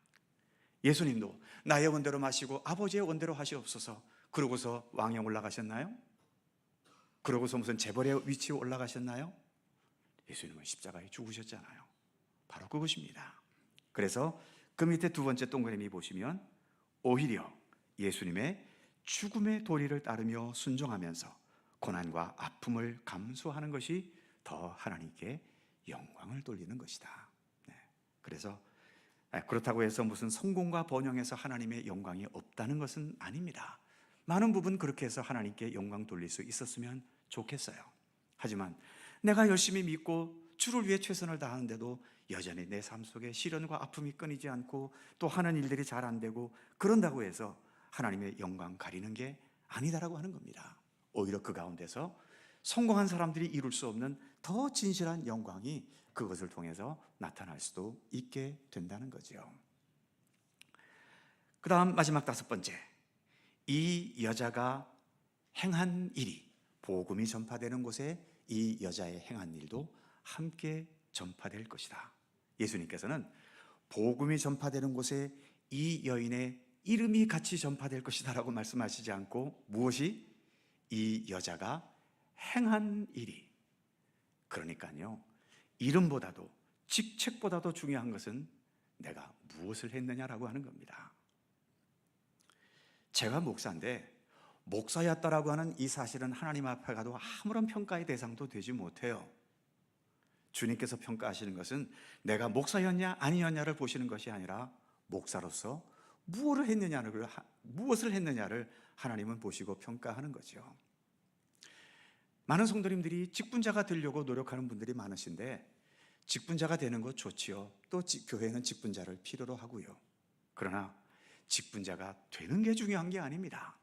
예수님도 나의 원대로 마시고 아버지의 원대로 하시옵소서. 그러고서 왕에 올라가셨나요? 그러고서 무슨 재벌의 위치에 올라가셨나요? 예수님은 십자가에 죽으셨잖아요. 바로 그것입니다. 그래서 그 밑에 두 번째 동그라미 보시면 오히려 예수님의 죽음의 도리를 따르며 순종하면서 고난과 아픔을 감수하는 것이 더 하나님께 영광을 돌리는 것이다. 그래서 그렇다고 해서 무슨 성공과 번영에서 하나님의 영광이 없다는 것은 아닙니다. 많은 부분 그렇게 해서 하나님께 영광 돌릴 수 있었으면 좋겠어요. 하지만 내가 열심히 믿고 주를 위해 최선을 다하는데도 여전히 내 삶 속에 시련과 아픔이 끊이지 않고 또 하는 일들이 잘 안 되고 그런다고 해서 하나님의 영광 가리는 게 아니다라고 하는 겁니다. 오히려 그 가운데서 성공한 사람들이 이룰 수 없는 더 진실한 영광이 그것을 통해서 나타날 수도 있게 된다는 거죠. 그 다음 마지막 다섯 번째, 이 여자가 행한 일이 복음이 전파되는 곳에 이 여자의 행한 일도 함께 전파될 것이다. 예수님께서는 복음이 전파되는 곳에 이 여인의 이름이 같이 전파될 것이다 라고 말씀하시지 않고 무엇이? 이 여자가 행한 일이. 그러니까요, 이름보다도 직책보다도 중요한 것은 내가 무엇을 했느냐라고 하는 겁니다. 제가 목사인데 목사였다라고 하는 이 사실은 하나님 앞에 가도 아무런 평가의 대상도 되지 못해요. 주님께서 평가하시는 것은 내가 목사였냐 아니었냐를 보시는 것이 아니라 목사로서 무엇을 했느냐를 하나님은 보시고 평가하는 거죠. 많은 성도님들이 직분자가 되려고 노력하는 분들이 많으신데 직분자가 되는 것 좋지요. 또 교회는 직분자를 필요로 하고요. 그러나 직분자가 되는 게 중요한 게 아닙니다.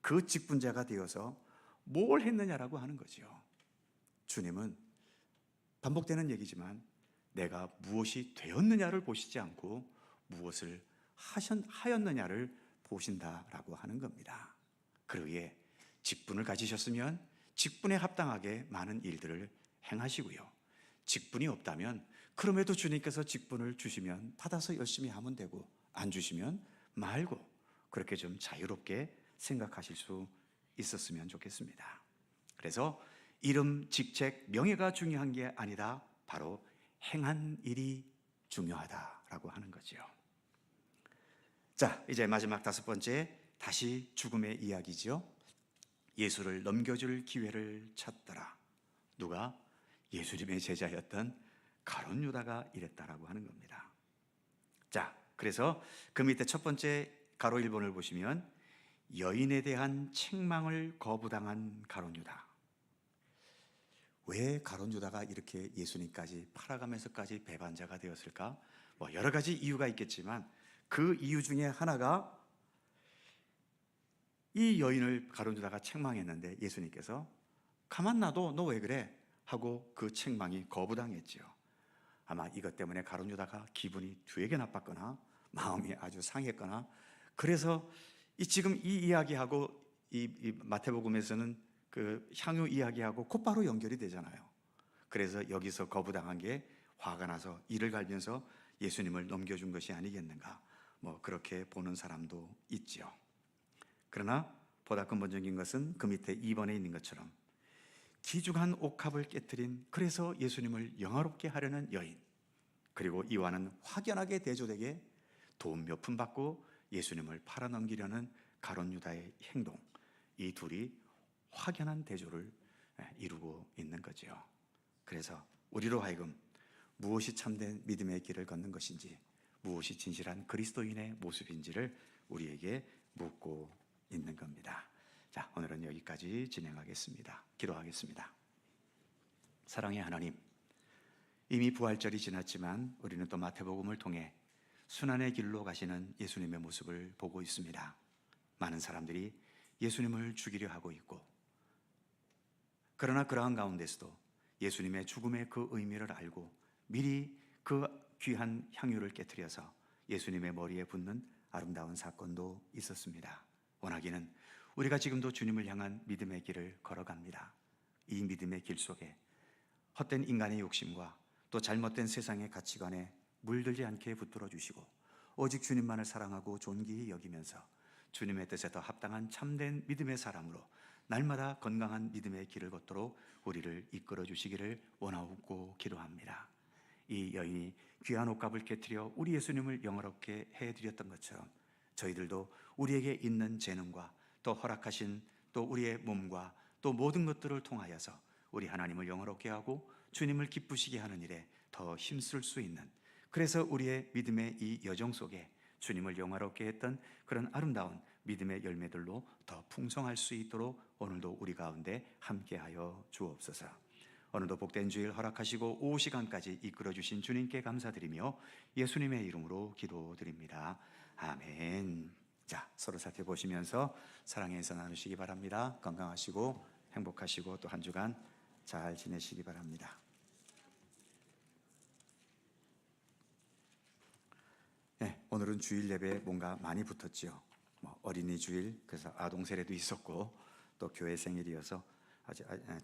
그 직분자가 되어서 뭘 했느냐라고 하는 거죠. 주님은 반복되는 얘기지만 내가 무엇이 되었느냐를 보시지 않고 무엇을 하였느냐를 보신다라고 하는 겁니다. 그러기에 직분을 가지셨으면 직분에 합당하게 많은 일들을 행하시고요. 직분이 없다면 그럼에도 주님께서 직분을 주시면 받아서 열심히 하면 되고 안 주시면 말고 그렇게 좀 자유롭게 생각하실 수 있었으면 좋겠습니다. 그래서 이름, 직책, 명예가 중요한 게 아니라 바로 행한 일이 중요하다라고 하는 거죠. 자, 이제 마지막 다섯 번째, 다시 죽음의 이야기죠. 예수를 넘겨줄 기회를 찾더라. 누가? 예수님의 제자였던 가룟 유다가 이랬다라고 하는 겁니다. 자, 그래서 그 밑에 첫 번째 가로 1번을 보시면 여인에 대한 책망을 거부당한 가룟 유다. 왜 가룟 유다가 이렇게 예수님까지 팔아가면서까지 배반자가 되었을까? 여러 가지 이유가 있겠지만 그 이유 중에 하나가 이 여인을 가룟 유다가 책망했는데 예수님께서 가만 놔둬, 너 왜 그래? 하고 그 책망이 거부당했죠. 아마 이것 때문에 가룟 유다가 기분이 되게 나빴거나 마음이 아주 상했거나 그래서 지금 이 이야기하고 이 마태복음에서는 그 향유 이야기하고 곧바로 연결이 되잖아요. 그래서 여기서 거부당한 게 화가 나서 이를 갈면서 예수님을 넘겨준 것이 아니겠는가, 그렇게 보는 사람도 있죠. 그러나 보다 근본적인 것은 그 밑에 2번에 있는 것처럼 귀중한 옥합을 깨트린, 그래서 예수님을 영화롭게 하려는 여인, 그리고 이와는 확연하게 대조되게 돈 몇 푼 받고 예수님을 팔아넘기려는 가룟 유다의 행동, 이 둘이 확연한 대조를 이루고 있는 거죠. 그래서 우리로 하여금 무엇이 참된 믿음의 길을 걷는 것인지, 무엇이 진실한 그리스도인의 모습인지를 우리에게 묻고 있는 겁니다. 자, 오늘은 여기까지 진행하겠습니다. 기도하겠습니다. 사랑의 하나님, 이미 부활절이 지났지만 우리는 또 마태복음을 통해 순환의 길로 가시는 예수님의 모습을 보고 있습니다. 많은 사람들이 예수님을 죽이려 하고 있고, 그러나 그러한 가운데서도 예수님의 죽음의 그 의미를 알고 미리 그 귀한 향유를 깨트려서 예수님의 머리에 붓는 아름다운 사건도 있었습니다. 원하기는 우리가 지금도 주님을 향한 믿음의 길을 걸어갑니다. 이 믿음의 길 속에 헛된 인간의 욕심과 또 잘못된 세상의 가치관에 물들지 않게 붙들어 주시고, 오직 주님만을 사랑하고 존귀히 여기면서 주님의 뜻에 더 합당한 참된 믿음의 사람으로 날마다 건강한 믿음의 길을 걷도록 우리를 이끌어 주시기를 원하고 기도합니다. 이 여인이 귀한 옷값을 깨트려 우리 예수님을 영화롭게 해드렸던 것처럼 저희들도 우리에게 있는 재능과 또 허락하신 또 우리의 몸과 또 모든 것들을 통하여서 우리 하나님을 영화롭게 하고 주님을 기쁘시게 하는 일에 더 힘쓸 수 있는, 그래서 우리의 믿음의 이 여정 속에 주님을 영화롭게 했던 그런 아름다운 믿음의 열매들로 더 풍성할 수 있도록 오늘도 우리 가운데 함께하여 주옵소서. 오늘도 복된 주일 허락하시고 오후 시간까지 이끌어 주신 주님께 감사드리며 예수님의 이름으로 기도드립니다. 아멘. 자, 서로 살펴보시면서 사랑의 인사 나누시기 바랍니다. 건강하시고 행복하시고 또 한 주간 잘 지내시기 바랍니다. 네, 오늘은 주일 예배에 뭔가 많이 붙었지요. 어린이 주일, 그래서 아동 세례도 있었고 또 교회 생일이어서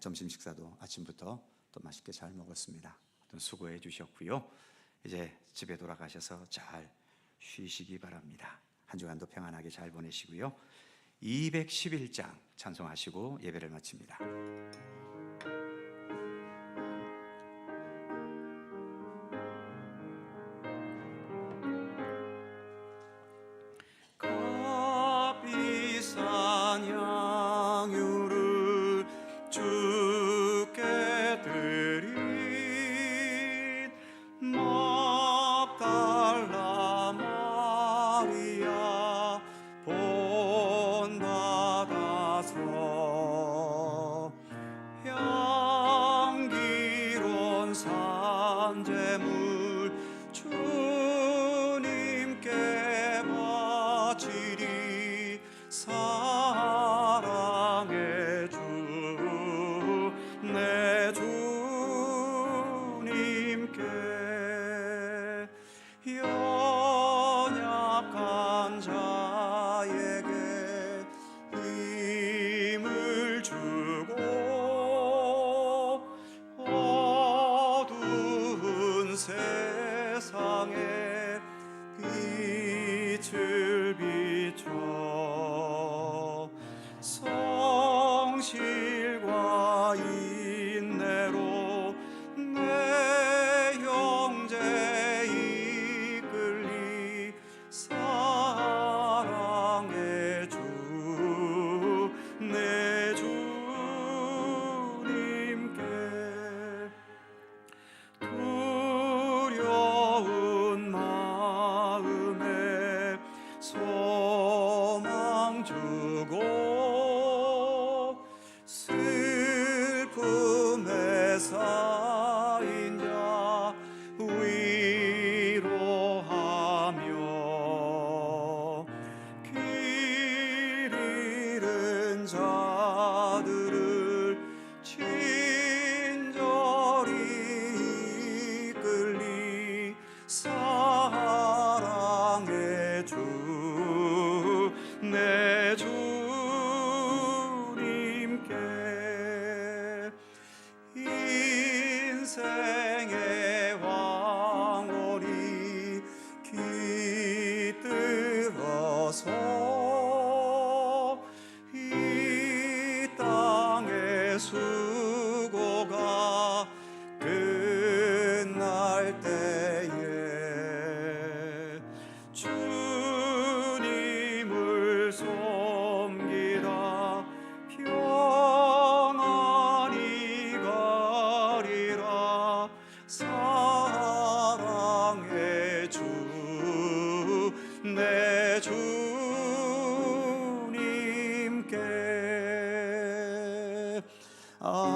점심 식사도 아침부터 또 맛있게 잘 먹었습니다. 수고해 주셨고요. 이제 집에 돌아가셔서 잘 쉬시기 바랍니다. 한 주간도 평안하게 잘 보내시고요. 211장 찬송하시고 예배를 마칩니다. 값비싼 향유를 주께 드린 막달라 마리아 본받아서 향기로운 산재물 주님께 바치리. 사랑의 주 내 주님께 연약한 자에게 힘을 주고 어두운 세상에 빛을 비춰 성실과 인내로 내 형제 이끌리. 사랑의 주 내 주님께 두려운 마음에 소망 주고 슬픔에 쌓인 자 위로하며 길 잃은 자들을 친절히 이끌리. 사랑의 주 내 주님께 인생의 왕원이 깃들어서 이 땅의 수고가 끝날 때에 주님을 섬기다 평안히 가리라. 사랑의 주 내 주님께 아멘.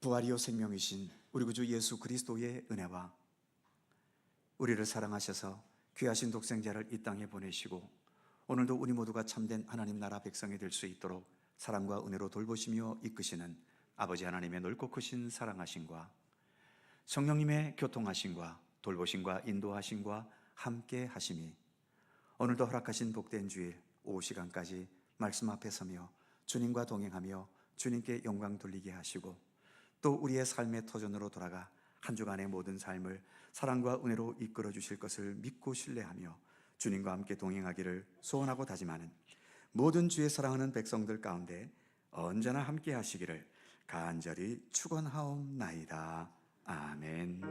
부활이요 생명이신 우리 구주 예수 그리스도의 은혜와 우리를 사랑하셔서 귀하신 독생자를 이 땅에 보내시고 오늘도 우리 모두가 참된 하나님 나라 백성이 될 수 있도록 사랑과 은혜로 돌보시며 이끄시는 아버지 하나님의 넓고 크신 사랑하심과 성령님의 교통하심과 돌보심과 인도하심과 함께 하심이 오늘도 허락하신 복된 주일 오후 시간까지 말씀 앞에 서며 주님과 동행하며 주님께 영광 돌리게 하시고 또 우리의 삶의 터전으로 돌아가 한 주간의 모든 삶을 사랑과 은혜로 이끌어 주실 것을 믿고 신뢰하며 주님과 함께 동행하기를 소원하고 다짐하는 모든 주의 사랑하는 백성들 가운데 언제나 함께 하시기를 간절히 축원하옵나이다. 아멘.